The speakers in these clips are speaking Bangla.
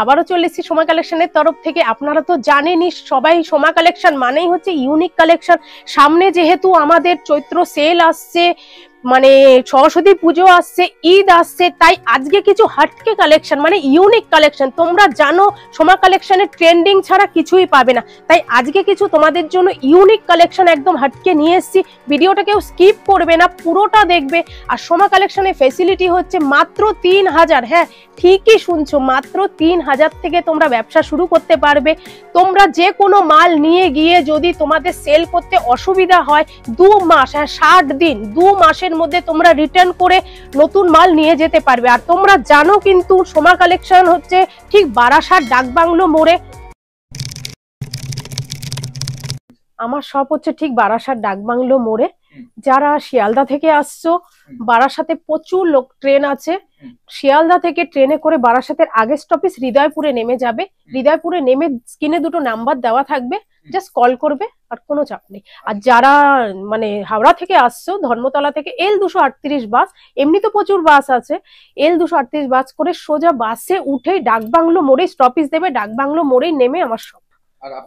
আবারও চলে এসেছি সোমা কালেকশনের তরফ থেকে। আপনারা তো জানেনই সবাই, সোমা কালেকশন মানেই হচ্ছে ইউনিক কালেকশন। সামনে যেহেতু আমাদের চৈত্র সেল আসছে, মানে সরস্বতী পুজো আসছে, ঈদ আসছে, তাই আজকে কিছু হাটকে কালেকশন মানে ইউনিক কালেকশন। তোমরা জানো সোমা কালেকশনের ট্রেন্ডিং ছাড়া কিছুই পাবে না, তাই আজকে কিছু তোমাদের জন্য ইউনিক কালেকশন একদম হাটকে নিয়ে এসেছি। ভিডিওটা কেউ স্কিপ করবে না, পুরোটা দেখবে। আর সোমা কালেকশনের ফেসিলিটি হচ্ছে মাত্র 3000। হ্যাঁ, ঠিকই শুনছো, মাত্র 3000 থেকে তোমরা ব্যবসা শুরু করতে পারবে। তোমরা যে কোনো মাল নিয়ে গিয়ে যদি তোমাদের সেল করতে অসুবিধা হয়, 2 মাস, হ্যাঁ 60 দিন, 2 মাসের মধ্যে তোমরা রিটার্ন করে নতুন মাল নিয়ে যেতে পারবে। আর তোমরা জানো কিন্তু সোমা কালেকশন হচ্ছে ঠিক বারাসাত ডাকবাংলো মোড়ে। আমার শপ হচ্ছে ঠিক বারাসাত ডাকবাংলো মোড়ে। যারা শিয়ালদা থেকে আসছো, বারাসাতে প্রচুর লোক ট্রেন আছে। শিয়ালদা থেকে ট্রেনে করে বারাসাতের আগের স্টপেজ হৃদয়পুরে নেমে যাবে। হৃদয়পুরে নেমে স্ক্রিনে 2টো নাম্বার দেওয়া থাকবে, জাস্ট কল করবে, আর কোনো চাপ নেই। আর যারা মানে হাওড়া থেকে আসছো, ধর্মতলা থেকে L238 বাস, এমনি তো প্রচুর বাস আছে, L238 বাস করে সোজা বাসে উঠেই ডাকবাংলো মোড়ে স্টপেজ দেবে। ডাকবাংলো মোড়েই নেমে আমার শপ,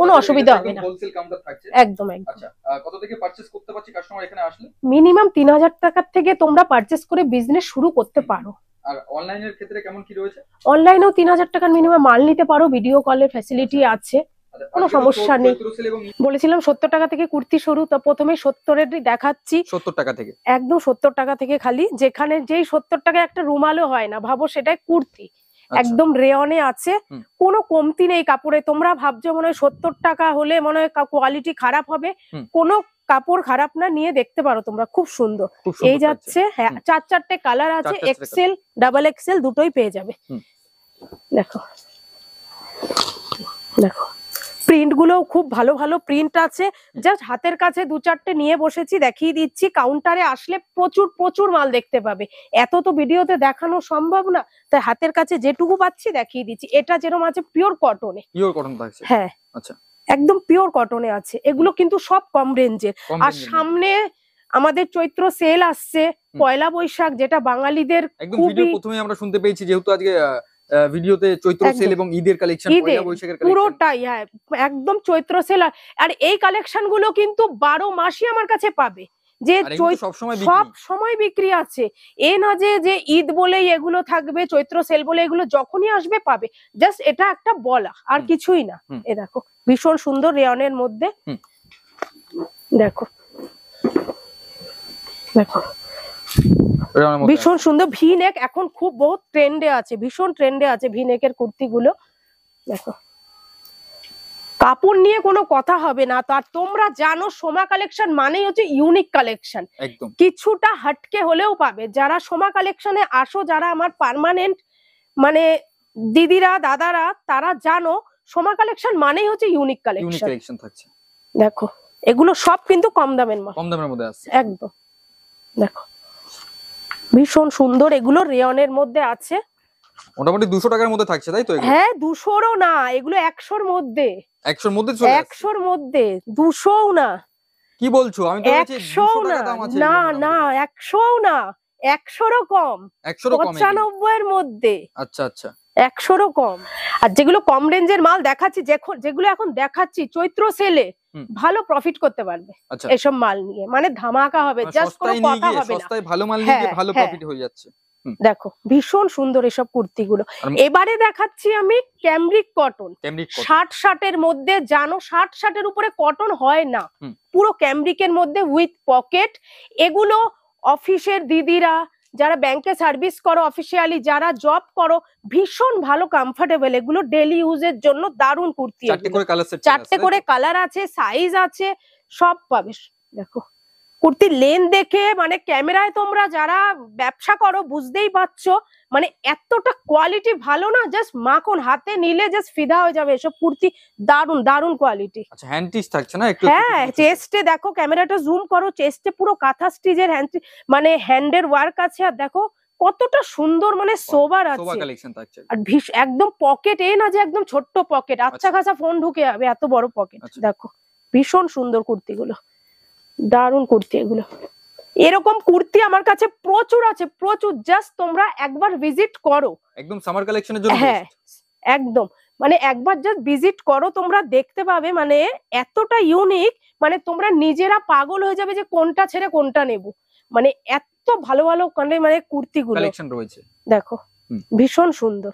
কোনো অসুবিধা হবে না। হোলসেল কাউন্টার থাকছে একদম একদম। আচ্ছা, কত থেকে পারচেজ করতে পারছি কাস্টমার এখানে আসলে? মিনিমাম 3000 টাকা থেকে তোমরা পারচেজ করে বিজনেস শুরু করতে পারো। আর অনলাইনের ক্ষেত্রে কেমন কি রয়েছে? অনলাইনেও 3000 টাকার মিনিমাম মাল নিতে পারো, ভিডিও কলের ফ্যাসিলিটি আছে, কোনো সমস্যা নেই। বলেছিলাম 70 টাকা থেকে কুর্তি শুরু, তো প্রথমে 70-এর দেখাচ্ছি। 70 টাকা থেকে? একদম 70 টাকা থেকে খালি, যেখানে যেই 70 টাকায় একটা রুমালও হয় না, ভাবো সেটাই কুর্তি। একদম রেয়নে আছে, কোনো কমতি নেই কাপড়ে। তোমরা ভাবছো মনে হয় 70 টাকা হলে মনে হয় কোয়ালিটি খারাপ হবে, কোনো কাপড় খারাপ না, নিয়ে দেখতে পারো তোমরা, খুব সুন্দর। এই যাচ্ছে, হ্যাঁ 4-4টে কালার আছে, এক্সেল, ডাবল এক্সেল দুটোই পেয়ে যাবে। দেখো দেখো, প্রিন্ট গুলো খুব ভালো ভালো প্রিন্ট আছে। জাস্ট হাতের কাছে 2-4টে নিয়ে বসেছি, দেখিয়ে দিচ্ছি। কাউন্টারে আসলে প্রচুর প্রচুর মাল দেখতে পাবে, এত তো ভিডিওতে দেখানো সম্ভব না, তাই হাতের কাছে যেটুকু পাচ্ছি দেখিয়ে দিচ্ছি। এটা যেরকম আছে পিওর কটনে, পিওর কটন থাকছে। হ্যাঁ আচ্ছা, একদম পিওর কটনে আছে। এগুলো কিন্তু সব কম রেঞ্জের। আর সামনে আমাদের চৈত্র সেল আসছে, পয়লা বৈশাখ, যেটা বাঙালিদের একদম ভিডিও প্রথমে আমরা শুনতে পেয়েছি, যেহেতু আজকে ভিডিওতে চৈত্র সেল এবং ঈদের কালেকশন, পয়লা বৈশাখের কালেকশন পুরোটাই, হ্যাঁ একদম চৈত্র সেল। আর এই কালেকশন গুলো কিন্তু 12 মাসই আমার কাছে পাবে, যে সব সময় বিক্রি আছে। এ না যে ঈদ বলেই এগুলো থাকবে, চৈত্র সেল বলে এগুলো যখনই আসবে পাবে। জাস্ট এটা একটা বলা, আর কিছুই না। এ দেখো, ভীষণ সুন্দর রেয়নের মধ্যে, দেখো দেখো ভীষণ সুন্দর। ভি নেক এখন খুব বহুত ট্রেন্ডে আছে, ভীষণ ট্রেন্ডে আছে ভি নেকের কুর্তি গুলো। দেখো, কাপড় নিয়ে কোনো কথা হবে না। তো আর তোমরা জানো সোমা কালেকশন মানেই হচ্ছে ইউনিক কালেকশন, কিছুটা হাটকে হলেও পাবে। যারা সোমা কালেকশনে আসো, যারা আমার পার্মানেন্ট মানে দিদিরা দাদারা, তারা জানো সোমা কালেকশন মানেই হচ্ছে ইউনিক কালেকশন থাকছে। দেখো, এগুলো সব কিন্তু কম দামের মাল, কম দামের মধ্যে আছে একদম। দেখো, ভীষণ সুন্দর, এগুলো রেয়নের মধ্যে আছে। মোটামুটি 200 টাকার মধ্যে থাকছে, তাই তো? হ্যাঁ, 200-ও না, এগুলো 100-র মধ্যে। 100-র মধ্যে চলে আসছে? 100-র মধ্যে, 200-ও না। কি বলছো? আমি তো বলছি 200 টাকা দাম আছে। না না, 100-ও না, 100-রও কম, 95-এর মধ্যে। আচ্ছা আচ্ছা, 100-রও কম। আর যেগুলো কম রেঞ্জের মাল দেখাচ্ছি, যেগুলো এখন দেখাচ্ছি চৈত্র সেলে, ভালো প্রফিট করতে পারবে এসব মাল নিয়ে, মানে ধামাকা হবে, জাস্ট কোনো কথা হবে না। সস্তায় ভালো মাল নিয়ে ভালো প্রফিট হয়ে যাচ্ছে। দেখো, ভীষণ সুন্দর এসব কুর্তিগুলো। এবারে দেখাচ্ছি আমি ক্যামব্রিক কটন, 60-60-এর মধ্যে। জানো 60-60-এর উপরে কটন হয় না, পুরো ক্যামব্রিকের মধ্যে উইথ পকেট। এগুলো অফিসের দিদিরা, যারা ব্যাংকে সার্ভিস করো, অফিসিয়ালি যারা জব করো, ভীষণ ভালো কমফোর্টেবল। এগুলো ডেলি ইউজের জন্য দারুণ কুর্তি। 4টে করে কালার আছে, সাইজ আছে, সব পাবে। দেখো, কুর্তির লেন দেখে মানে ক্যামেরায় তোমরা যারা ব্যবসা করো বুঝতেই পারছো, মানে এতটা কোয়ালিটি ভালো না, জাস্ট মাখন, হাতে নিলে জাস্ট ফিদা হয়ে যাবে। এসব কুর্তি দারুণ দারুণ কোয়ালিটি। আচ্ছা, হ্যান্ড স্টিচ থাকছে না একটু? হ্যাঁ, চেস্টে দেখো, ক্যামেরাটা জুম করো, চেস্টে পুরো কাঁথা স্টিচের হ্যান্ড, মানে হ্যান্ডের ওয়ার্ক আছে। আর দেখো কতটা সুন্দর, মানে সোবার আছে। আর একদম পকেট, এ না যে একদম ছোট্ট পকেট, আচ্ছা খাসা ফোন ঢুকে যাবে, এত বড় পকেট। দেখো, ভীষণ সুন্দর কুর্তিগুলো, দারুণ কুর্তি এগুলো। এরকম কুর্তি আমার কাছে প্রচুর আছে, প্রচুর। জাস্ট তোমরা একবার ভিজিট করো। একদম সামার কালেকশনের জন্য। হ্যাঁ, একদম মানে একবার জাস্ট ভিজিট করো, তোমরা দেখতে পাবে মানে এতটা ইউনিক, মানে তোমরা নিজেরা পাগল হয়ে যাবে যে কোনটা ছেড়ে কোনটা নেব। মানে এত ভালো ভালো মানে কুর্তিগুলো কালেকশন রয়েছে, দেখো ভীষণ সুন্দর,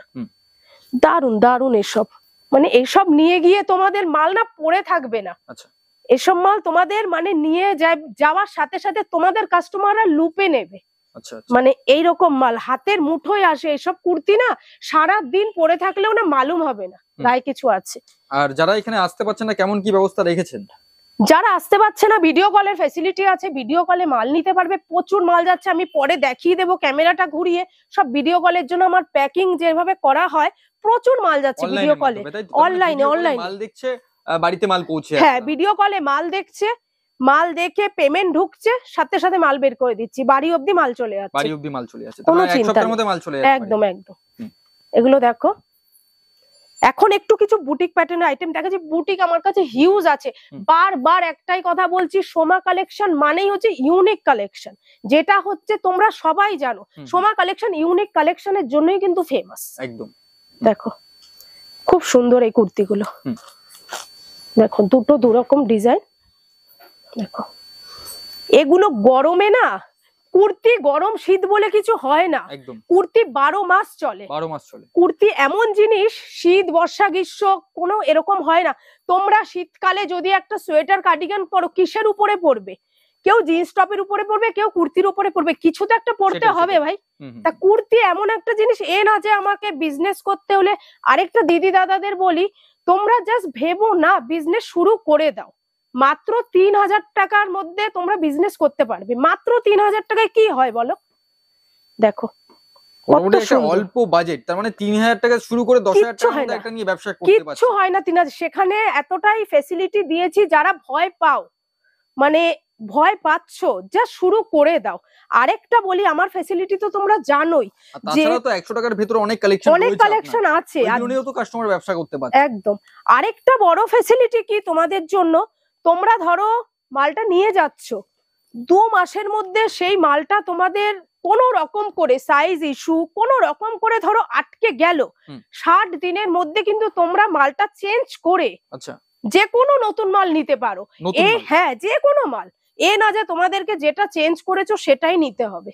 দারুন দারুন এসব। মানে এসব নিয়ে গিয়ে তোমাদের মাল না পড়ে থাকবে না। আচ্ছা, এসব মাল তোমাদের মানে নিয়ে যাওয়ার সাথে সাথে তোমাদের কাস্টমাররা লুপে নেবে। আচ্ছা, মানে এইরকম মাল হাতের মুঠোয় আসে। এসব কুর্তি না সারা দিন পরে থাকলেও না মালুম হবে না গায়ে কিছু আছে। আর যারা এখানে আসতে পারছেন না, কেমন কি ব্যবস্থা রেখেছেন? যারা আসতে পারছে না, ভিডিও কলের ফ্যাসিলিটি আছে, ভিডিও কলে মাল নিতে পারবে। প্রচুর মাল যাচ্ছে, আমি পরে দেখিয়ে দেবো ক্যামেরাটা ঘুরিয়ে। সব ভিডিও কলের জন্য আমার প্যাকিং যেভাবে করা হয়, প্রচুর মাল যাচ্ছে ভিডিও কলে, অনলাইনে মাল দেখছে, বাড়িতে মাল পৌঁছে, হ্যাঁ ভিডিও কলে মাল দেখছে, মাল দেখে পেমেন্ট ঢুকছে, সাথে সাথে মাল বের করে দিচ্ছি, বাড়ি অবধি মাল চলে যাচ্ছে, বাড়ি অবধি মাল চলে যাচ্ছে, কোনো এক চিন্তা সপ্তাহের নেই। মধ্যে মাল চলে যাচ্ছে একদম একদম। এগুলো দেখো, এখন একটু কিছু বুটিক প্যাটার্নের আইটেম দেখাচ্ছি। বুটিক আমার কাছে হিউজ আছে, বারবার একটাই কথা বলছি, সোমা কালেকশন মানেই হচ্ছে ইউনিক কালেকশন। যেটা হচ্ছে তোমরা সবাই জানো, সোমা কালেকশন ইউনিক কালেকশনের জন্যই কিন্তু ফেমাস। একদম। দেখো খুব সুন্দর এই কুর্তিগুলো, দেখো দুটো দুরকম ডিজাইন। দেখো এগুলো গরমে না, কুর্তি গরম শীত বলে কিছু হয় না, কুর্তি 12 মাস চলে, 12 মাস চলে। কুর্তি এমন জিনিস, শীত বর্ষা গ্রীষ্ম কোনো এরকম হয় না। তোমরা শীতকালে যদি একটা সোয়েটার কার্ডিগান পরো, কিসের উপরে পরবে? কেউ জিন্স টপের উপরে পরবে, কেউ কুর্তির উপরে পরবে, কিছু তো একটা পরতে হবে ভাই। তা কুর্তি এমন একটা জিনিস, এ না যে আমাকে বিজনেস করতে হলে। আরেকটা দিদি দাদাদের বলি, তোমরা জাস্ট ভেবো না, বিজনেস শুরু করে দাও। মাত্র 3000 টাকার মধ্যে তোমরা বিজনেস করতে পারবে। মাত্র 3000 টাকায় কি হয় বলো? দেখো অল্প বাজেট, তার মানে 3000 টাকা শুরু করে 10,000 টাকার মধ্যে একটা নিয়ে ব্যবসা করতে পারছে। কিচ্ছু হয় না 3000। সেখানে এতটাই ফ্যাসিলিটি দিয়েছি, যারা ভয় পাও, মানে ভয় পাচ্ছো, যা শুরু করে দাও। আরেকটা বলি, আমার ফ্যাসিলিটি তো তোমরা জানোই, তাছাড়া তো 100 টাকার ভিতরে অনেক কালেকশন আছে, আর জন্যও তো কাস্টমার ব্যবসা করতে পারছে। একদম। আরেকটা বড় ফ্যাসিলিটি কি তোমাদের জন্য, তোমরা ধরো মালটা নিয়ে যাচ্ছ, 2 মাসের মধ্যে সেই মালটা তোমাদের কোনো রকম করে সাইজ ইস্যু, কোনো রকম করে ধরো আটকে গেল, 60 দিনের মধ্যে কিন্তু তোমরা মালটা চেঞ্জ করে যে কোনো নতুন মাল নিতে পারো। হ্যাঁ, যে কোনো মাল, এ না যে তোমাদেরকে যেটা চেঞ্জ করেছো সেটাই নিতে হবে,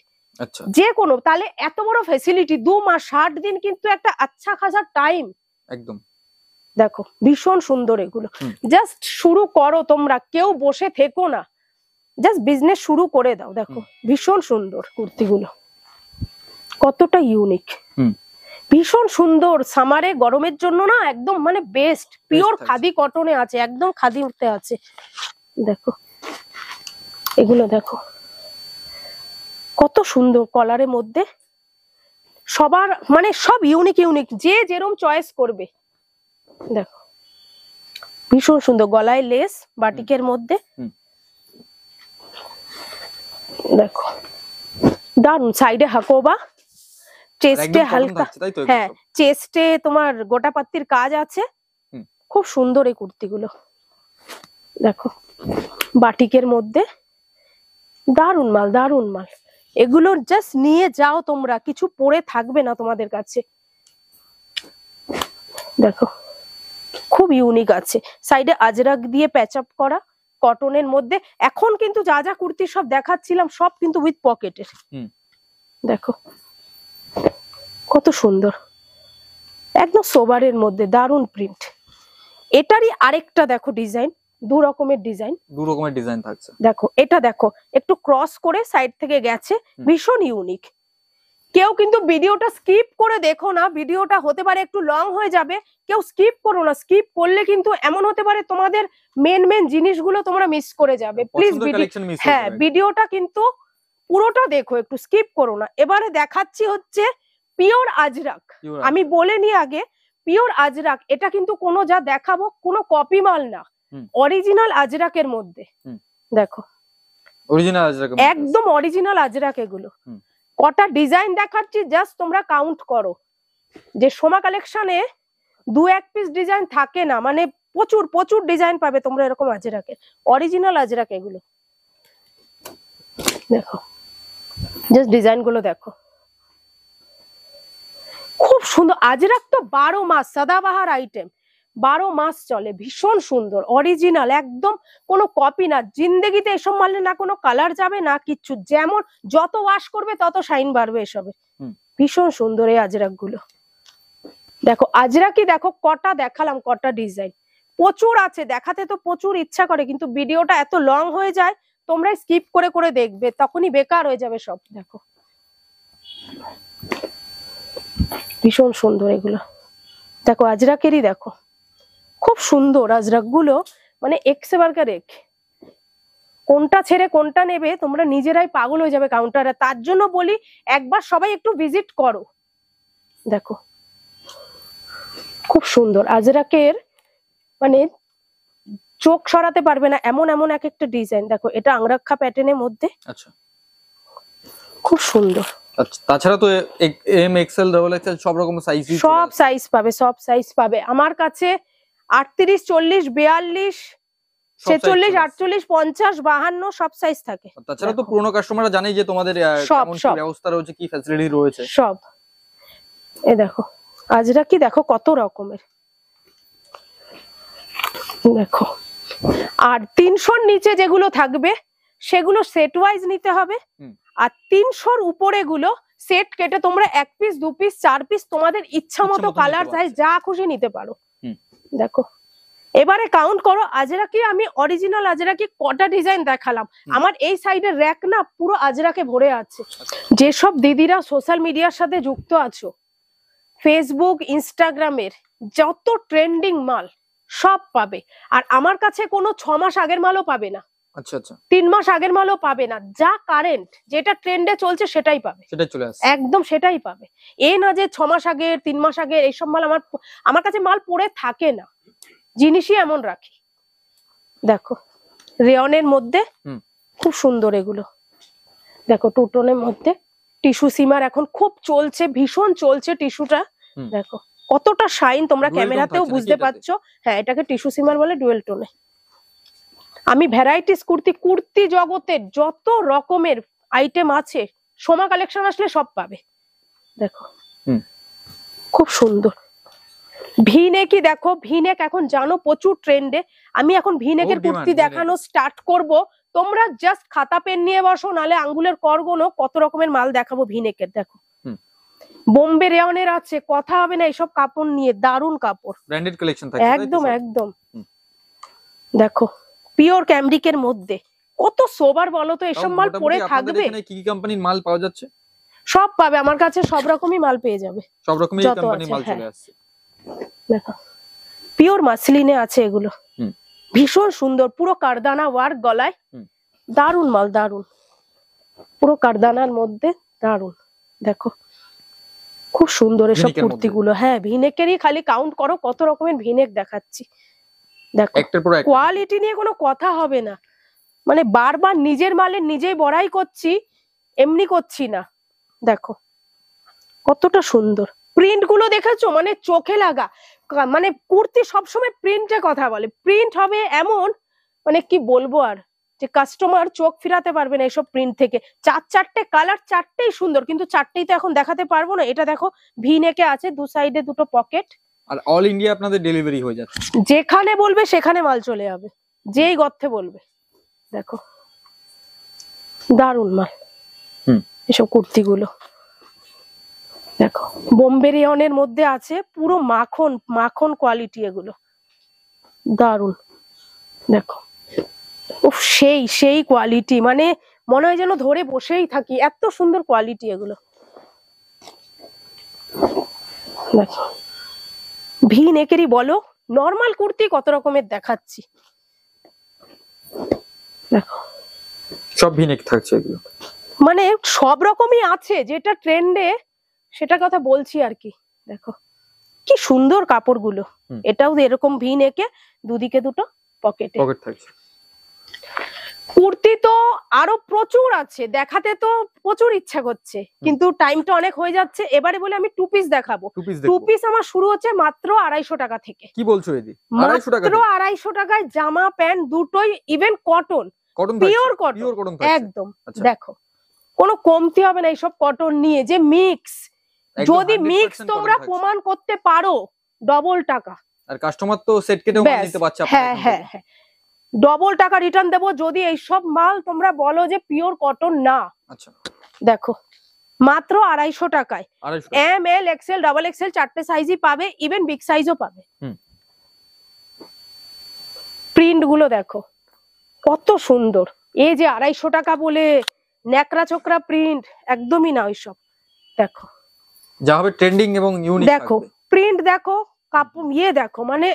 যে কোনো। তাহলে এত বড় ফ্যাসিলিটি, 2 মাস 60 দিন কিন্তু একটা আচ্ছা খাসা টাইম। একদম। দেখো ভীষণ সুন্দর এগুলো, জাস্ট শুরু করো তোমরা, কেউ বসে থেকো না, জাস্ট বিজনেস শুরু করে দাও। দেখো ভীষণ সুন্দর কুর্তিগুলো, কতটা ইউনিক, ভীষণ সুন্দর। সামারে গরমের জন্য না একদম মানে বেস্ট, পিওর খাদি কটনে আছে, একদম খাদি উঠতে আছে। দেখো এগুলো দেখো কত সুন্দর কলারের মধ্যে, সবার মানে সব ইউনিক ইউনিক, যে যেরকম চয়েস করবে। দেখো ভীষণ সুন্দর, গলায় লেস বাটিকের মধ্যে, দেখো দারুন। সাইডে হাকোবা, চেস্টে হালকা, হ্যাঁ চেস্টে তোমার গোটা পাত্তির কাজ আছে, খুব সুন্দর এই কুর্তিগুলো। দেখো বাটিকের মধ্যে, দারুন মাল, দারুন মাল। এগুলো জাস্ট নিয়ে যাও তোমরা, কিছু পরে থাকবে না তোমাদের কাছে। দেখো খুব ইউনিক আছে, সাইডে আজরাক দিয়ে প্যাচ আপ করা, কটনের মধ্যে। এখন কিন্তু যা যা কুর্তি সব দেখাচ্ছিলাম সব কিন্তু উইথ পকেটের। দেখো কত সুন্দর, একদম সোবারের মধ্যে দারুন প্রিন্ট। এটারই আরেকটা দেখো ডিজাইন, 2 রকমের ডিজাইন থাকছে। দেখো এটা দেখো, একটু ক্রস করে সাইড থেকে গেছে, ভীষণ ইউনিক। কেউ কিন্তু ভিডিওটা স্কিপ করে দেখো না, ভিডিওটা হতে পারে একটু লং হয়ে যাবে, কেউ স্কিপ করো না। স্কিপ করলে কিন্তু এমন হতে পারে তোমাদের মেন জিনিসগুলো তোমরা মিস করে যাবে। প্লিজ হ্যাঁ, ভিডিওটা কিন্তু পুরোটা দেখো, একটু স্কিপ করো না। এবারে দেখাচ্ছি হচ্ছে পিওর আজরাক। আমি বলে নি আগে, পিওর আজরাক। এটা কিন্তু কোনো যা দেখাবো কোনো কপি মাল না, অরিজিনাল আজরাকের মধ্যে। দেখো অরিজিনাল আজরাক, একদম অরিজিনাল আজরাক। এগুলো কটা ডিজাইন দেখাচ্ছি, জাস্ট তোমরা কাউন্ট করো। যে সোমা কালেকশনে 2-1 পিস ডিজাইন থাকে না, মানে প্রচুর প্রচুর ডিজাইন পাবে তোমরা এরকম আজরাকের, অরিজিনাল আজরাক এগুলো। দেখো জাস্ট ডিজাইন গুলো দেখো, খুব সুন্দর আজরাক তো 12 মাস সাদাবাহার আইটেম, 12 মাস চলে, ভীষণ সুন্দর অরিজিনাল, একদম কোনো কপি না। জিন্দেগিতে এসব মারলে না কোনো কালার যাবে না কিচ্ছু, যেমন যত ওয়াশ করবে তত শাইন বাড়বে এসবের। ভীষণ সুন্দর এই আজরাক গুলো। দেখো আজরাকি দেখো কটা দেখালাম, কটা ডিজাইন প্রচুর আছে, দেখাতে তো প্রচুর ইচ্ছা করে কিন্তু ভিডিওটা এত লং হয়ে যায়, তোমরা স্কিপ করে করে দেখবে তখনই বেকার হয়ে যাবে সব। দেখো ভীষণ সুন্দর এগুলো, দেখো আজরাকেরই দেখো খুব সুন্দর আজরাক গুলো, মানে এক্সে বারকার এক, কোনটা ছেড়ে কোনটা নেবে তোমরা নিজেরাই পাগল হয়ে যাবে কাউন্টারে। তার জন্য বলি একবার সবাই একটু ভিজিট করো। দেখো খুব সুন্দর আজরাকের, মানে চোখ সরাতে পারবে না এমন এমন এক একটা ডিজাইন। দেখো এটা আংরাক্ষা প্যাটার্নের মধ্যে, আচ্ছা খুব সুন্দর। আচ্ছা তাছাড়া তো এম এক্সএল ডাবল এক্সএল সব রকম সাইজ, সব সাইজ পাবে, সব সাইজ পাবে আমার কাছে। 38, 40, 42, 46, 48, 50, 52 সব সাইজ থাকে। তাছাড়া তো পুরনো কাস্টমাররা জানেই যে তোমাদের কেমন কি ব্যবস্থা রয়েছে, কি ফ্যাসিলিটি রয়েছে সব। এই দেখো আজরাকি দেখো কত রকমের, দেখো। আর 300-র নিচে যেগুলো থাকবে সেগুলো সেট ওয়াইজ নিতে হবে, আর 300-র উপরে গুলো সেট কেটে তোমরা 1 পিস 2 পিস 4 পিস তোমাদের ইচ্ছা মতো কালার সাইজ যা খুশি নিতে পারো। দেখো এবারে কাউন্ট করো আজরাকি, আমি অরিজিনাল আজরাকি কটা ডিজাইন দেখালাম। আমার এই সাইডের র‍্যাক না পুরো আজরাকে ভরে আছে। যেসব দিদিরা সোশ্যাল মিডিয়ার সাথে যুক্ত আছো, ফেসবুক ইনস্টাগ্রামের যত ট্রেন্ডিং মাল সব পাবে। আর আমার কাছে কোনো 6 মাস আগের মালও পাবে না, আচ্ছা আচ্ছা 3 মাস আগের মালও পাবে না, যা কারেন্ট যেটা ট্রেন্ডে চলছে সেটাই পাবে, সেটাই চলে আসে একদম সেটাই পাবে। এ না যে 6 মাস আগের 3 মাস আগের এইসব মাল আমার কাছে মাল পড়ে থাকে না, জিনিসই এমন রাখি। দেখো রেয়নের মধ্যে খুব সুন্দর এগুলো, দেখো টুটনের মধ্যে টিস্যু সিমার এখন খুব চলছে, ভীষণ চলছে টিস্যুটা। দেখো কতটা শাইন, তোমরা ক্যামেরাতেও বুঝতে পারছো। হ্যাঁ এটাকে টিস্যু সিমার বলে, ডুয়েল টোনে। আমি ভ্যারাইটিস কুর্তি জগতের যত রকমের আইটেম আছে সোমা কালেকশন আসলে সব পাবে। দেখো খুব সুন্দর ভিনেকই দেখো, ভিনেক এখন জানো প্রচুর ট্রেন্ডে। আমি এখন ভিনেকের কুর্তি দেখানো স্টার্ট করব, তোমরা জাস্ট খাতা পেন নিয়ে বসো, নালে আঙ্গুলের কর গোনো, কত রকমের মাল দেখাবো ভিনেকের। দেখো বোম্বে রেয়নের আছে, কথা হবে না এইসব কাপড় নিয়ে, দারুন কাপড়, ব্র্যান্ডেড কালেকশন থাকে একদম একদম। দেখো পিওর ক্যামরিকের মধ্যে কত সোবার বলো তো, এসব মাল পরে থাকবে। এখানে কি কি কোম্পানির মাল পাওয়া যাচ্ছে? সব পাবে আমার কাছে, সব রকমই মাল পেয়ে যাবে, সব রকমই কোম্পানির মাল চলে আসছে। দেখো পিওর মাসলিনে আছে এগুলো, ভীষণ সুন্দর, পুরো কারদানা ওয়ার্ক গলায়, দারুন মাল, দারুন, পুরো কারদানার মধ্যে দারুন। দেখো খুব সুন্দর এসব কুর্তিগুলো। হ্যাঁ ভিনেকেরই খালি কাউন্ট করো কত রকমের ভিনেক দেখাচ্ছি। দেখো কোয়ালিটি নিয়ে কোনো কথা হবে না, মানে বারবার নিজের মালের নিজেই বড়াই করছি, এমনি করছি না। দেখো কতটা সুন্দর প্রিন্ট গুলো দেখেছো, মানে চোখে লাগা। মানে কুর্তি সবসময় প্রিন্টে কথা বলে, প্রিন্ট হবে এমন, মানে কি বলবো আর, যে কাস্টমার চোখ ফিরাতে পারবে না এসব প্রিন্ট থেকে। 4-4টে কালার, 4টেই সুন্দর, কিন্তু 4টেই তো এখন দেখাতে পারবো না। এটা দেখো ভি নেকে আছে, দু সাইডে দুটো পকেট, আর অল ইন্ডিয়া আপনাদের ডেলিভারি হয়ে যাচ্ছে, যেখানে বলবে সেখানে মাল চলে যাবে, যেই গর্তে বলবে। দেখো দারুন মাল এসব কুর্তিগুলো। দেখো বোম্বে রেয়নের মধ্যে আছে, পুরো মাখন মাখন কোয়ালিটি এগুলো, দারুন। দেখো উফ সেই সেই কোয়ালিটি, মানে মনে হয় যেন ধরে বসেই থাকি, এত সুন্দর কোয়ালিটি এগুলো। দেখো ভি নেকেরই বলো, নর্মাল কুর্তি কত রকমের দেখাচ্ছি। দেখো সব ভি নেক থাকছে এগুলো, মানে সব রকমই আছে, যেটা ট্রেন্ডে সেটা কথা বলছি আর কি। দেখো কি সুন্দর কাপড়গুলো, এটাও এরকম ভি নেকে, দুদিকে দুটো পকেট থাকছে। কুর্তি তো আরো প্রচুর আছে, দেখাতে তো প্রচুর ইচ্ছা করছে, কিন্তু টাইমটা অনেক হয়ে যাচ্ছে। এবারে বলে আমি 2 পিস দেখাবো। 2 পিস আমার শুরু হচ্ছে মাত্র 250 টাকা থেকে। কি বলছো দিদি? 250 টাকা? মাত্র 250 টাকায় জামা প্যান্ট দুটোই, ইভেন কটন, পিওর কটন একদম। দেখো কোনো কমতি হবে না এইসব কটন নিয়ে, যে মিক্স যদি মিক্স তোমরা প্রমাণ করতে পারো ডবল টাকা, আর কাস্টমার তো সেট কেটেও মাল নিতে পারছে। হ্যাঁ হ্যাঁ হ্যাঁ, ডবল টাকা রিটার্ন দেবো যদি এইসব মাল তোমরা বলো যে পিওর কটন না। আচ্ছা দেখো মাত্র 250 টাকায় M L XL double XL 4টে সাইজই পাবে, ইভেন বিগ সাইজও পাবে। প্রিন্ট গুলো দেখো কত সুন্দর, এই যে 250 টাকা বলে ন্যাকড়া চোকরা প্রিন্ট একদমই না ওইসব। দেখো যা হবে ট্রেন্ডিং এবং ইউনিক, দেখো প্রিন্ট দেখো, কাপড় দেখো, মানে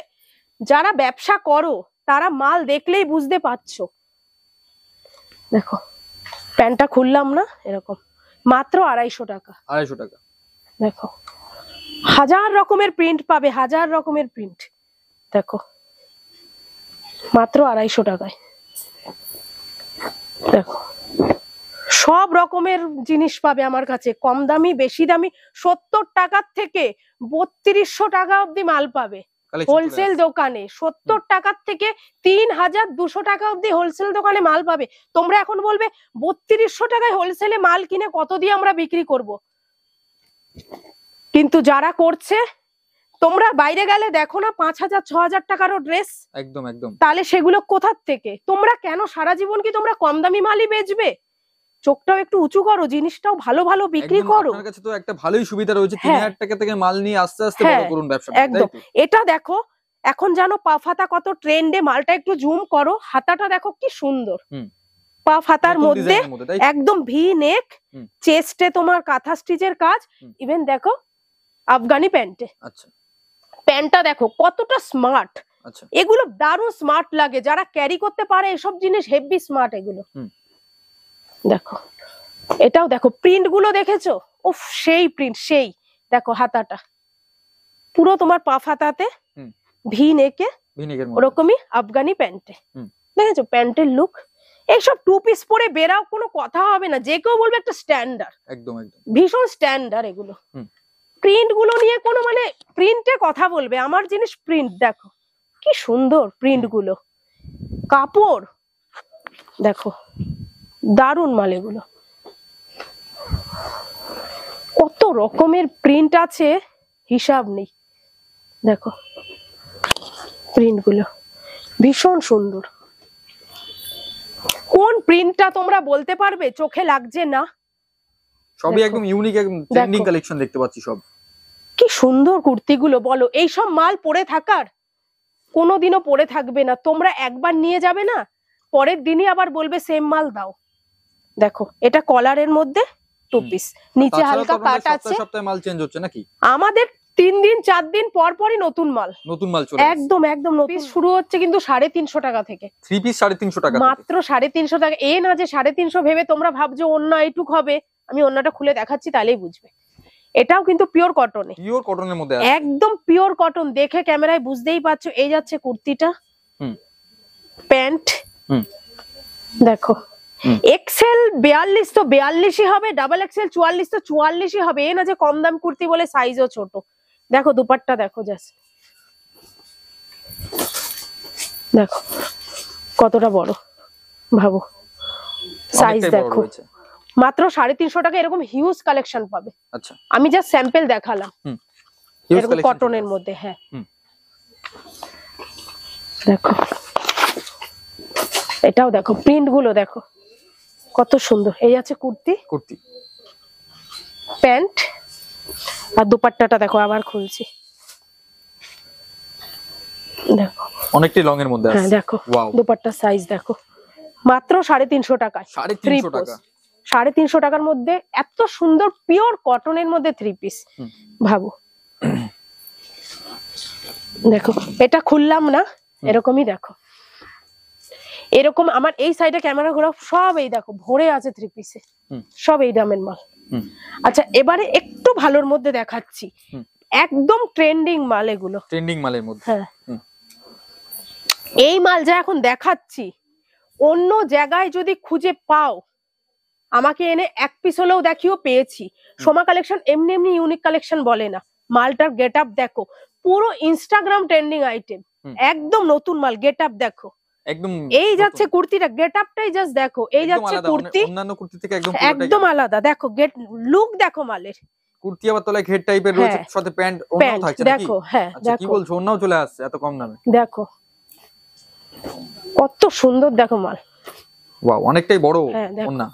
যারা ব্যবসা করো তারা মাল দেখলেই বুঝতে পারছো। দেখো প্যান্টটা খুললাম না, এরকম মাত্র 250 টাকা। 250 টাকা। দেখো হাজার রকমের প্রিন্ট পাবে, হাজার রকমের প্রিন্ট। দেখো মাত্র 250 টাকায়। দেখো সব রকমের জিনিস পাবে আমার কাছে, কম দামি বেশি দামি, 70 টাকার থেকে 3200 টাকা অবধি মাল পাবে হোলসেল দোকানে। 70 টাকার থেকে 3200 টাকা অবধি হোলসেল দোকানে মাল পাবে। তোমরা এখন বলবে 3200 টাকায় হোলসেলে মাল কিনে কত দিয়ে আমরা বিক্রি করব, কিন্তু যারা করছে তোমরা বাইরে গেলে দেখো না 5000 6000 টাকারও ড্রেস, একদম একদম। তাহলে সেগুলো কোথার থেকে? তোমরা কেন সারা জীবন কি তোমরা কম দামি মালই বেচবে? চোখটাও একটু উঁচু করো, জিনিসটাও ভালো ভালো বিক্রি করো। আপনার কাছে তো একটা ভালোই সুবিধা রয়েছে, 3000 টাকা থেকে মাল নিয়ে আস্তে আস্তে বড় করুন ব্যবসাটা। একদম। এটা দেখো এখন জানো পা ফাতা কত ট্রেন্ডে, মালটা একটু জুম করো, হাতাটা দেখো কি সুন্দর, পা ফাতার মধ্যে একদম ভি নেক, চেস্টে তোমার কাঁথা স্টিচের কাজ, ইভেন দেখো আফগানি প্যান্টে। আচ্ছা প্যান্টটা দেখো কতটা স্মার্ট। আচ্ছা এগুলো দারুণ স্মার্ট লাগে, যারা ক্যারি করতে পারে এসব জিনিস হেভি স্মার্ট এগুলো। দেখো এটাও দেখো প্রিন্ট গুলো দেখেছো, উফ সেই প্রিন্ট সেই। দেখো হাতাটা পুরো তোমার পা ফাতাতে ভি নেকে, ওরকমই আফগানি প্যান্টে। দেখেছো প্যান্টের লুক। এইসব 2 পিস পরে বেরাও, কোনো কথা হবে না, যে কেউ বলবে একটা স্ট্যান্ডার্ড, একদম একদম ভীষণ স্ট্যান্ডার্ড এগুলো। প্রিন্ট গুলো নিয়ে কোনো মানে প্রিন্টে কথা বলবে, আমার জিনিস প্রিন্ট দেখো কি সুন্দর প্রিন্ট গুলো, কাপড় দেখো দারুন মাল এগুলো। কত রকমের প্রিন্ট আছে হিসাব নেই। দেখো প্রিন্ট গুলো ভীষণ সুন্দর। কোন প্রিন্টটা তোমরা বলতে পারবে চোখে লাগছে না? সবই একদম ইউনিক, একদম ট্রেন্ডিং কালেকশন দেখতে পাচ্ছি সব। কি সুন্দর কুর্তিগুলো, বলো এইসব মাল পরে থাকার কোনোদিনও পরে থাকবে না। তোমরা একবার নিয়ে যাবে না, পরের দিনই আবার বলবে সেম মাল দাও। দেখো এটা কলারের মধ্যে 2 পিস, নিচে হালকা কাট আছে। সপ্তাহে মাল চেঞ্জ হচ্ছে নাকি? আমাদের 3 দিন 4 দিন পর পরই নতুন মাল চলে একদম একদম। পিস শুরু হচ্ছে কিন্তু 350 টাকা থেকে, 3 পিস 350 টাকা, মাত্র 350 টাকা। এ না যে 350 ভেবে তোমরা ভাবছো অন্য এইটুক হবে, আমি অন্যটা খুলে দেখাচ্ছি তাহলেই বুঝবে। এটাও কিন্তু পিওর কটনে, পিওর কটনের মধ্যে আছে, একদম পিওর কটন। দেখে ক্যামেরায় বুঝতেই পারছো। এই যাচ্ছে কুর্তিটা, প্যান্ট দেখো এক্সেল 42 তো 42ই হবে, ডাবল এক্সেল 44 তো 44ই হবে। এ না যে কম দাম কুর্তি বলে সাইজও ছোট। দেখো দুপাট্টা দেখো জাস্ট, দেখো কতটা বড়, ভাবো সাইজ দেখো। মাত্র 350 টাকা এরকম হিউজ কালেকশন পাবে। আচ্ছা আমি জাস্ট স্যাম্পল দেখালাম এরকম কটনের মধ্যে। হ্যাঁ দেখো এটাও দেখো প্রিন্ট গুলো দেখো কত সুন্দর। এই আছে কুর্তি, প্যান্ট আর দুপাট্টাটা দেখো, আবার খুলছি দেখো অনেকটাই লং এর মধ্যে আছে। হ্যাঁ দেখো দুপাট্টার সাইজ দেখো, মাত্র 350 টাকায়। 350 টাকা, 350 টাকার মধ্যে এত সুন্দর পিওর কটনের মধ্যে 3 পিস, ভাবো। দেখো এটা খুললাম না, এরকমই দেখো, এরকম আমার এই সাইডে ক্যামেরা ঘোরা সব এই দেখো ভরে আছে 3 পিসে, সব এই দামের মাল। আচ্ছা এবারে একটু ভালোর মধ্যে দেখাচ্ছি, একদম ট্রেন্ডিং মাল এগুলো, ট্রেন্ডিং মালের মধ্যে। হ্যাঁ এই মাল যা এখন দেখাচ্ছি অন্য জায়গায় যদি খুঁজে পাও আমাকে এনে 1 পিস হলেও দেখিও, পেয়েছি। সোমা কালেকশন এমনি এমনি ইউনিক কালেকশন বলে না। মালটার গেট আপ দেখো, পুরো ইনস্টাগ্রাম ট্রেন্ডিং আইটেম, একদম নতুন মাল। গেট আপ দেখো একদম। এই যাচ্ছে কুর্তিটা, গেট আপটাই জাস্ট দেখো। এই যাচ্ছে কুর্তি, অন্যান্য কুর্তি থেকে একদম আলাদা। দেখো গেট লুক দেখো মালের, কুর্তি আবার তলায় ঘের টাইপের রয়েছে, সাথে প্যান্ট ওড়নাও থাকছে নাকি? দেখো হ্যাঁ আচ্ছা, কি বলছো, ওড়নাও চলে আসছে এত কম দামে? দেখো কত সুন্দর দেখো মাল। ওয়াও, অনেকটাই বড় ওড়না।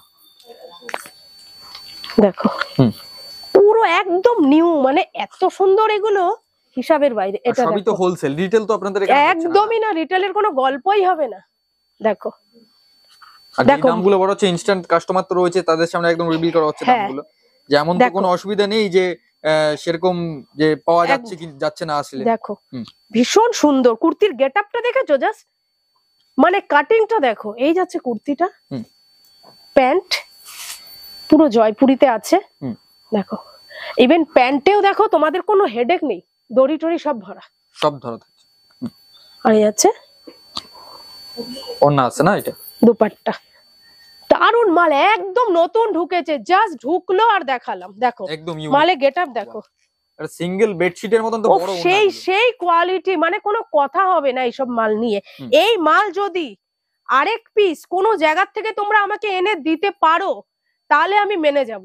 দেখো পুরো একদম নিউ, মানে এত সুন্দর, এগুলো হিসাবের বাইরে। এটা সবই তো হোলসেল, রিটেল তো আপনাদের এখানে একদমই না, রিটেলের কোনো গল্পই হবে না। দেখো আর যে দামগুলো বড় হচ্ছে, ইনস্ট্যান্ট কাস্টমার তো রয়েছে, তাদের সামনে একদম রিভিল করা হচ্ছে দামগুলো, যেমন তো কোনো অসুবিধা নেই যে সেরকম যে পাওয়া যাচ্ছে কি যাচ্ছে না আসলে। দেখো ভীষণ সুন্দর কুর্তির গেটআপটা দেখেছো, জাস্ট মানে কাটিংটা দেখো। এই যাচ্ছে কুর্তিটা, প্যান্ট পুরো জয়পুরিতে আছে। দেখো ইভেন প্যান্টেও দেখো তোমাদের কোনো হেডেক নেই, দড়ি টড়ি সব ভরা, সব ধরা থাকছে। আর এই আছে ওড়না আছে না, এটা দুপাট্টা। দারুন মাল, একদম নতুন ঢুকেছে, জাস্ট ঢুকলো আর দেখালাম। দেখো একদম মালে গেটআপ দেখো, আর সিঙ্গেল বেডশিটের মতন তো বড় ওড়না, সেই কোয়ালিটি, মানে কোনো কথা হবে না এইসব মাল নিয়ে। এই মাল যদি আরেক পিস কোনো জায়গা থেকে তোমরা আমাকে এনে দিতে পারো, তাহলে আমি মেনে যাব।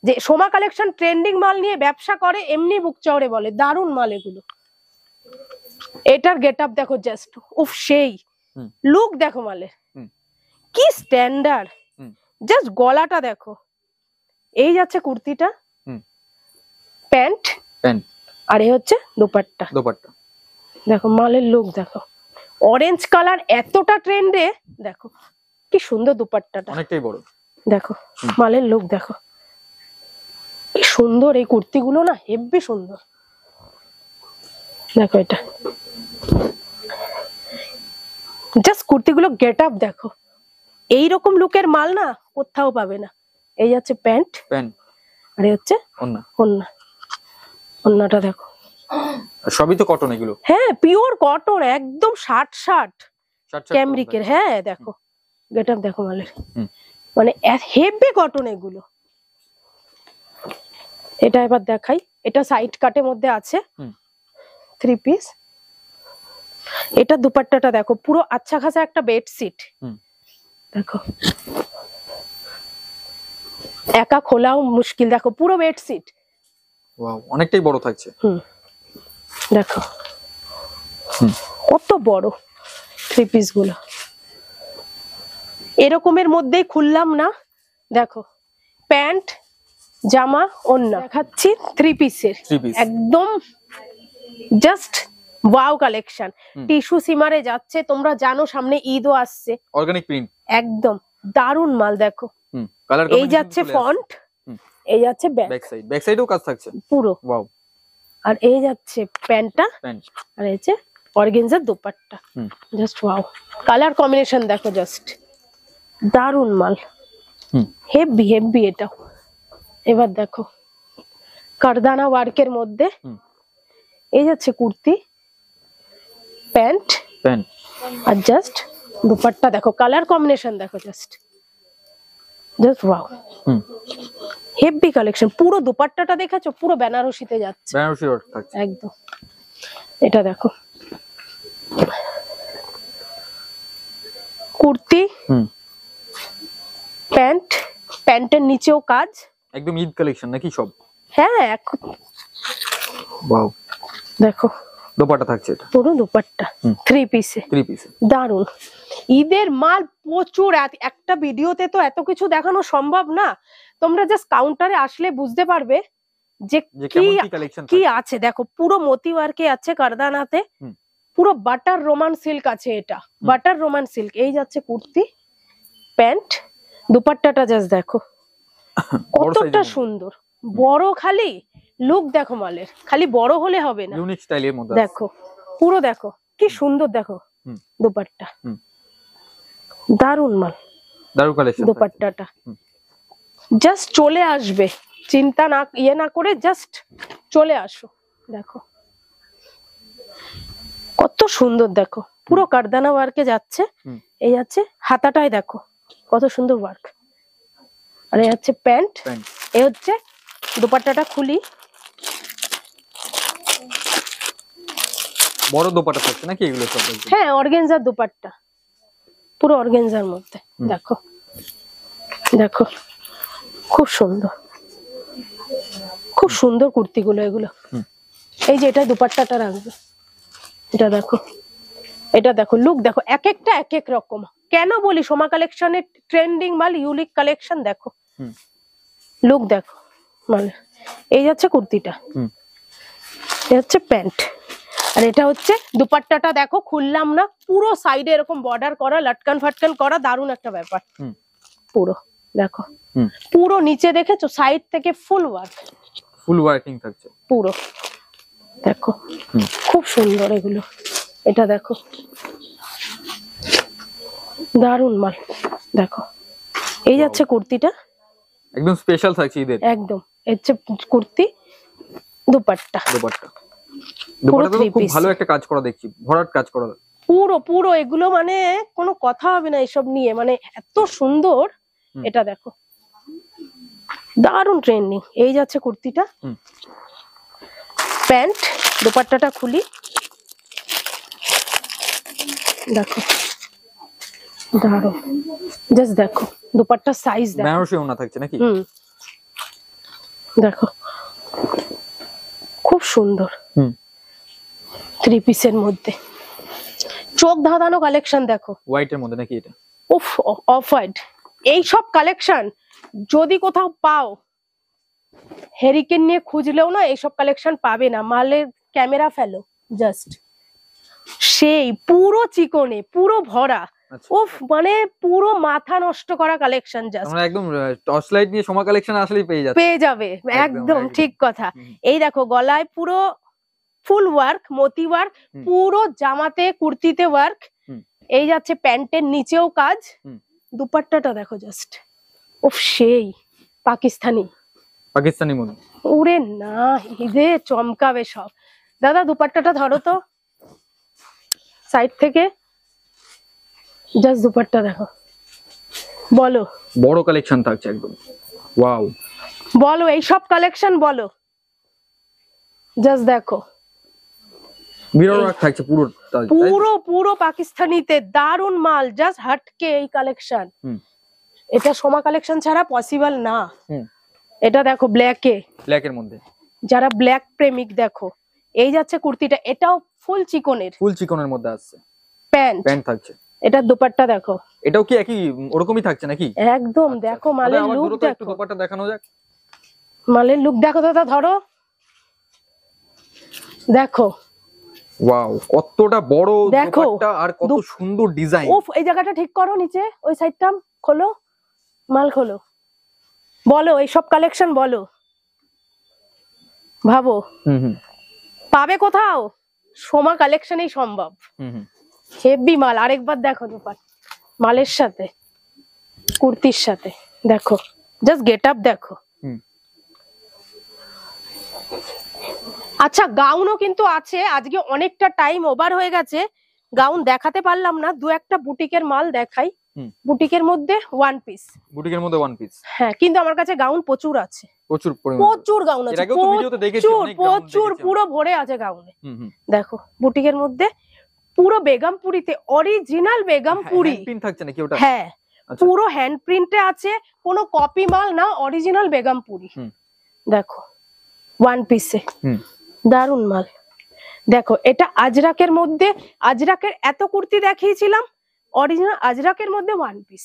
যে সোমা কালেকশন ট্রেন্ডিং মাল নিয়ে ব্যবসা করে, এমনি বুক চড়ে বলে দারুন মাল এগুলো। এটার গেটআপ দেখো জাস্ট, উফ সেই লুক দেখো মালের, কি স্ট্যান্ডার্ড। জাস্ট গলাটা দেখো, এই যাচ্ছে কুর্তিটা, প্যান্ট, আর এই হচ্ছে দুপাট্টা। দেখো মালের লুক দেখো, অরেঞ্জ কালার এতটা ট্রেন্ডে, দেখো কি সুন্দর দুপাট্টাটা, অনেকটাই বড়। দেখো মালের লুক দেখো, কি সুন্দর এই কুর্তিগুলো না, হেভি সুন্দর। দেখো এটা জাস্ট কুর্তিগুলো গেটআপ দেখো, এইরকম লুকের মাল না কোথাও পাবে না। এই যাচ্ছে প্যান্ট, আর এই হচ্ছে ওড়নাটা দেখো, সবই তো কটন এগুলো। হ্যাঁ পিওর কটন, একদম 60 ক্যামরিকের। হ্যাঁ দেখো গেটআপ দেখো মালের, মানে হেভি কটন এগুলো। এটা এবার দেখাই, এটা সাইড কাটের মধ্যে আছে, 3 পিস। এটা দুপাট্টাটা দেখো, পুরো আচ্ছা খাসা একটা বেডশিট। দেখো একা খোলাও মুশকিল, দেখো পুরো বেডশিট। ওয়াও, অনেকটাই বড় থাকছে। দেখো কত বড় 3 পিস গুলো, এরকমের মধ্যেই খুললাম না। দেখো প্যান্ট, জামা, ওড়না দেখাচ্ছি 3 পিসের, একদম জাস্ট ওয়াও কালেকশন। টিস্যু সিমারে যাচ্ছে, তোমরা জানো সামনে ঈদও আসছে, অর্গানিক প্রিন্ট, একদম দারুন মাল। দেখো এই যাচ্ছে ফন্ট, এই যাচ্ছে ব্যাক সাইডেও কাজ থাকছে পুরো, ওয়াও। আর এই যাচ্ছে প্যান্টটা, আর এই যে organza dupatta, just wow. Colour combination দেখো, জাস্ট দারুন মাল, হেভি এটা। এবার দেখো কারদানা ওয়ার্কের মধ্যে, এই যাচ্ছে কুর্তি, প্যান্ট, আর জাস্ট দুপাট্টা দেখো, কালার কম্বিনেশন দেখো, জাস্ট ওয়াও, হেভি কালেকশন। পুরো দুপাট্টাটা দেখেছো, পুরো বেনারসিতে যাচ্ছে, একদম। এটা দেখো কুর্তি, প্যান্ট, প্যান্টের নিচেও কাজ, একদম ঈদ কালেকশন নাকি সব? হ্যাঁ ওয়াও, দেখো দুপাট্টা থাকছে, এটা পুরো দুপাট্টা 3 পিসে, দারুন। ঈদের মাল প্রচুর, একটা ভিডিওতে তো এত কিছু দেখানো সম্ভব না, তোমরা জাস্ট কাউন্টারে আসলে বুঝতে পারবে যে কি আছে। দেখো পুরো মতি ওয়ার্কে আছে, কারদানাতে পুরো বাটার রোমান সিল্ক আছে, এটা বাটার রোমান সিল্ক। এই যাচ্ছে কুর্তি, প্যান্ট, দুপাট্টাটা জাস্ট দেখো কতটা সুন্দর, বড়। খালি লুক দেখো মালের, খালি বড় হলে হবে না, ইউনিক স্টাইলের মধ্যে দেখো পুরো, দেখো কি সুন্দর, দেখো দুপাট্টা, দারুন মাল, দারুন কালেকশন। দুপাট্টাটা জাস্ট চলে আসবে, চিন্তা না না করে জাস্ট চলে আসো। দেখো কত সুন্দর, দেখো পুরো কারদানা ওয়ার্কে যাচ্ছে। এই যাচ্ছে হাতাটায় দেখো কত সুন্দর ওয়ার্ক, আর এই হচ্ছে প্যান্ট, এই হচ্ছে দুপাট্টাটা খুলি, বড় দুপাট্টা থাকছে নাকি এগুলো সব? হ্যাঁ অর্গানজার দুপাট্টা, পুরো অর্গানজার মধ্যে। দেখো দেখো খুব সুন্দর। খুব সুন্দর কুর্তিগুলো এগুলো। এই যে এটা দুপাট্টাটা রাখবে, এটা দেখো, এটা দেখো, লুক দেখো, এক একটা এক এক রকম। কেন বলি সোমা কালেকশনের ট্রেন্ডিং মাল, ইউনিক কালেকশন। দেখো লুক দেখো মানে, এই যাচ্ছে কুর্তিটা, এটা হচ্ছে প্যান্ট, আর এটা হচ্ছে দুপাট্টাটা। দেখো খুললাম না, পুরো সাইডে এরকম বর্ডার করা, লটকান ফাটকান করা, দারুণ একটা ব্যাপার। পুরো দেখো, পুরো নিচে দেখেছো সাইড থেকে ফুল ওয়ার্ক, ফুল ওয়ার্কিং থাকছে পুরো। দেখো খুব সুন্দর এগুলো, এটা দেখো দারুণ মাল। দেখো এই যাচ্ছে কুর্তিটা, একদম স্পেশাল থাকছে ঈদের, একদম। হচ্ছে কুর্তি, দুপাট্টা, দুপাট্টা দুপাট্টা খুব ভালো একটা কাজ করা দেখছি, ভরাট কাজ করা পুরো পুরো এগুলো, মানে কোনো কথা হবে না এসব নিয়ে, মানে এত সুন্দর। এটা দেখো দারুণ ট্রেন্ডিং। এই যাচ্ছে কুর্তিটা, প্যান্ট, দুপাট্টাটা খুলি, দেখো দারুণ। জাস্ট দেখো দুপাট্টার সাইজ দেখো, বেনারসি ওড়না থাকছে নাকি? দেখো খুব সুন্দর, 3 পিসের মধ্যে চোখ ধাঁধানো কালেকশন। দেখো হোয়াইটের মধ্যে নাকি এটা? উফ, অফ হোয়াইট। এই সব কালেকশন যদি কোথাও পাও, হেরিকেন নিয়ে খুঁজলেও না এইসব কালেকশন পাবে না। মালের ক্যামেরা ফেলো, জাস্ট সেই পুরো চিকনে, পুরো ভরা, উফ মানে পুরো মাথা নষ্ট করা কালেকশন। জাস্ট আমরা একদম টর্চ লাইট নিয়ে সোমা কালেকশন আসলেই পেয়ে যাবে, একদম ঠিক কথা। এই দেখো গলায় পুরো ফুল ওয়ার্ক, মতি ওয়ার্ক, পুরো জামাতে কুর্তিতে ওয়ার্ক। এই যাচ্ছে প্যান্টের নিচেও কাজ, দুপাট্টাটা দেখো জাস্ট, উফ সেই পাকিস্তানি মনে উড়ে না, ঈদে চমকাবে সব। দাদা দুপাট্টাটা ধরো তো সাইড থেকে, জাস্ট দুপাট্টা দেখো, বলো বড় কালেকশন থাকছে একদম, ওয়াও। বলো এই সব কালেকশন বলো, জাস্ট দেখো বিরাট ওয়ার্ক থাকছে পুরো, পুরো পুরো পাকিস্তানিতে দারুন মাল। জাস্ট হটকে এই কালেকশন, এটা সোমা কালেকশন ছাড়া পসিবল না। এটা দেখো ব্ল্যাকের মধ্যে, যারা ব্ল্যাক প্রেমিক দেখো। এই যাচ্ছে কুর্তিটা, এটাও ফুল চিকনের মধ্যে আছে, প্যান্ট থাকছে। এটা দুপাট্টা দেখো, এটাও কি একই ওরকমই থাকছে নাকি? একদম। দেখো মালের লুক দেখো, দুপাট্টা দেখানো যাক, মালের লুক দেখো দাদা, ধরো দেখো, ওয়াও কতটা বড় দুপাট্টা আর কত সুন্দর ডিজাইন। উফ এই জায়গাটা ঠিক করো, নিচে ওই সাইডটা খোলো, মাল খোলো, বলো এই সব কালেকশন বলো, ভাবো পাবে কোথাও? সোমা কালেকশনেই সম্ভব। হেভি মাল। আরেকবার দেখো দুপাট, মালের সাথে কুর্তির সাথে দেখো, জাস্ট গেট আপ দেখো। আচ্ছা গাউনও কিন্তু আছে, আজকে অনেকটা টাইম ওভার হয়ে গেছে, গাউন দেখাতে পারলাম না। দু একটা বুটিকের মাল দেখাই, বুটিকের মধ্যে ওয়ান পিস, হ্যাঁ। কিন্তু আমার কাছে গাউন প্রচুর আছে, প্রচুর গাউন আছে, প্রচুর পুরো ভরে আছে গাউনে। দেখো বুটিকের মধ্যে পুরো বেগমপুরিতে, অরিজিনাল বেগমপুরি থাকছে নাকি ওটা? হ্যাঁ পুরো হ্যান্ড প্রিন্টে আছে, কোনো কপি মাল না, অরিজিনাল বেগমপুরি। দেখো ওয়ান পিসে দারুন মাল। দেখো এটা আজরাকের মধ্যে, আজরাকের এত কুর্তি দেখিয়েছিলাম, অরিজিনাল আজরাকের মধ্যে ওয়ান পিস,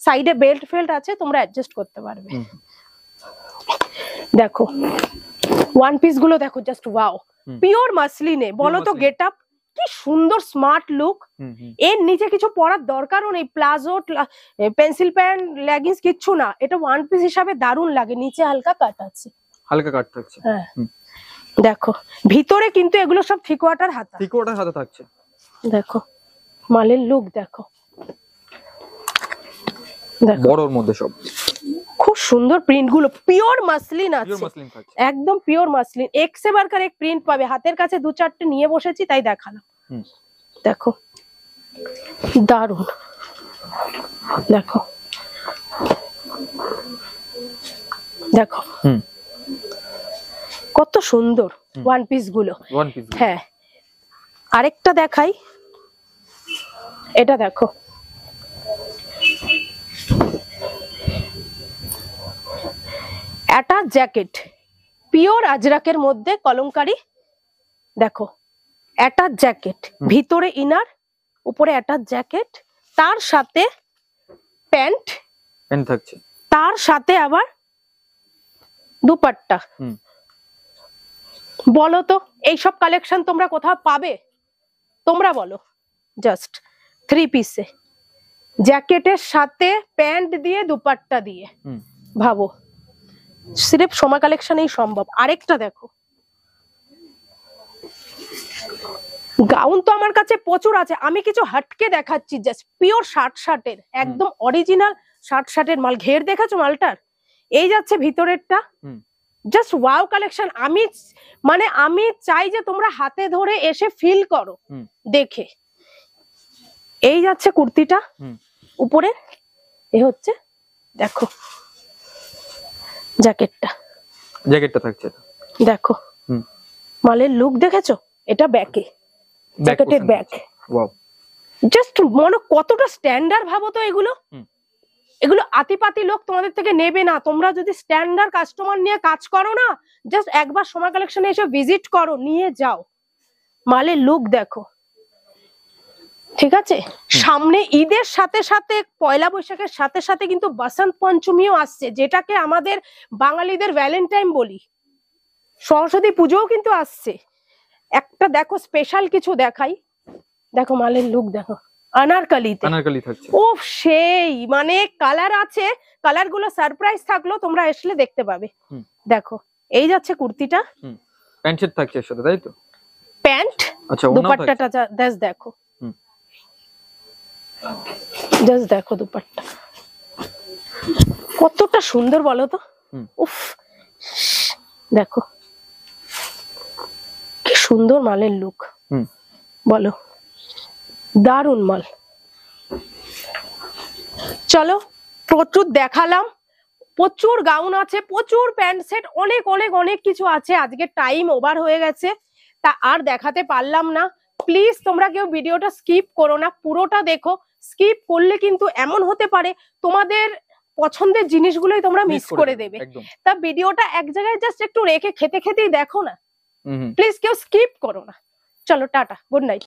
সাইডে বেল্ট ফেল্ট আছে, তোমরা অ্যাডজাস্ট করতে পারবে। দেখো ওয়ান পিস গুলো দেখো, জাস্ট ওয়াও, পিওর মাসলিনে। বলো তো গেট আপ কি সুন্দর, স্মার্ট লুক। এর নিচে কিছু পরার দরকারও নেই, প্লাজো, পেন্সিল প্যান্ট, লেগিংস কিচ্ছু না। এটা ওয়ান পিস হিসাবে দারুন লাগে। নিচে হালকা কাট আছে, হ্যাঁ। দেখো ভিতরে কিন্তু এগুলো সব 3 কোয়ার্টার হাতা থাকছে। দেখো মালের লুক দেখো, বড়র মধ্যে সব খুব সুন্দর প্রিন্ট গুলো, পিওর মাসলিন আছে, একদম পিওর মাসলিন। এক সে বারকার এক প্রিন্ট পাবে। হাতের কাছে 2-4টে নিয়ে বসেছি তাই দেখালাম। দেখো দারুন, দেখো দেখো কত সুন্দর ওয়ান পিস গুলো। হ্যাঁ আরেকটা দেখাই, এটা দেখো, অ্যাটাচ জ্যাকেট, পিওর আজরাকের মধ্যে কলমকারি, দেখো অ্যাটাচ জ্যাকেট, ভিতরে ইনার, উপরে অ্যাটাচ জ্যাকেট, তার সাথে প্যান্ট থাকছে, তার সাথে আবার দুপাট্টা। বলো তো এইসব কালেকশন তোমরা কোথাও পাবে? তোমরা বলো। জাস্ট 3 পিসে জ্যাকেটের সাথে প্যান্ট দিয়ে দুপাট্টা দিয়ে, ভাবো সির্ফ সোমা কালেকশনেই সম্ভব। আরেকটা দেখো, গাউন তো আমার কাছে প্রচুর আছে, আমি কিছু হাটকে দেখাচ্ছি। জাস্ট পিওর শার্টের একদম অরিজিনাল শার্টের মাল। ঘের দেখেছো মালটার? এই যাচ্ছে ভিতরেরটা, জাস্ট ওয়াও কালেকশন। আমি চাই যে তোমরা হাতে ধরে এসে ফিল করো দেখে। এই যাচ্ছে কুর্তিটা, উপরে এ হচ্ছে দেখো জ্যাকেটটা থাকছে, দেখো মালের লুক দেখেছো? এটা ব্যাকে, জ্যাকেটের ব্যাক, জাস্ট মনে কতটা স্ট্যান্ডার্ড। ভাবো তো এগুলো আতিপাতি লোক তোমাদের থেকে নেবে না। তোমরা যদি স্ট্যান্ডার্ড কাস্টমার নিয়ে কাজ করো না, জাস্ট একবার সোমা কালেকশনে এসে ভিজিট করো, নিয়ে যাও। মালের লুক দেখো, ঠিক আছে? সামনে ঈদের সাথে সাথে, পয়লা বৈশাখের সাথে সাথে কিন্তু বসন্ত পঞ্চমীও আসছে, যেটাকে আমাদের বাঙালিদের ভ্যালেন্টাইন বলি। সরস্বতী পুজোও কিন্তু আসছে। একটা দেখো স্পেশাল কিছু দেখাই, দেখো মালের লুক দেখো, আনারকলি থাকছে। ও সেই মানে কালার আছে, কালার গুলো সারপ্রাইজ থাকলো, তোমরা আসলে দেখতে পাবে। দেখো এই যাচ্ছে কুর্তিটা, প্যান্ট সেট থাকছে এর সাথে, তাই তো? প্যান্ট, দুপাট্টাটা জাস্ট দেখো, জাস্ট দেখো দুপাট্টা কতটা সুন্দর বলো তো। উফ, দেখো কি সুন্দর মালের লুক, বলো দারুন মাল। চলো, প্রচুর দেখালাম, প্রচুর গাউন আছে, প্রচুর প্যান্ট সেট, অনেক অনেক অনেক কিছু আছে। আজকে টাইম ওভার হয়ে গেছে, তা আর দেখাতে পারলাম না। প্লিজ তোমরা কেউ ভিডিওটা স্কিপ করো না, পুরোটা দেখো। স্কিপ করলে কিন্তু এমন হতে পারে তোমাদের পছন্দের জিনিসগুলোই তোমরা মিস করে দেবে। তা ভিডিওটা এক জায়গায় জাস্ট একটু রেখে খেতেই দেখো না, প্লিজ কেউ স্কিপ করো না। চলো টাটা, গুড নাইট।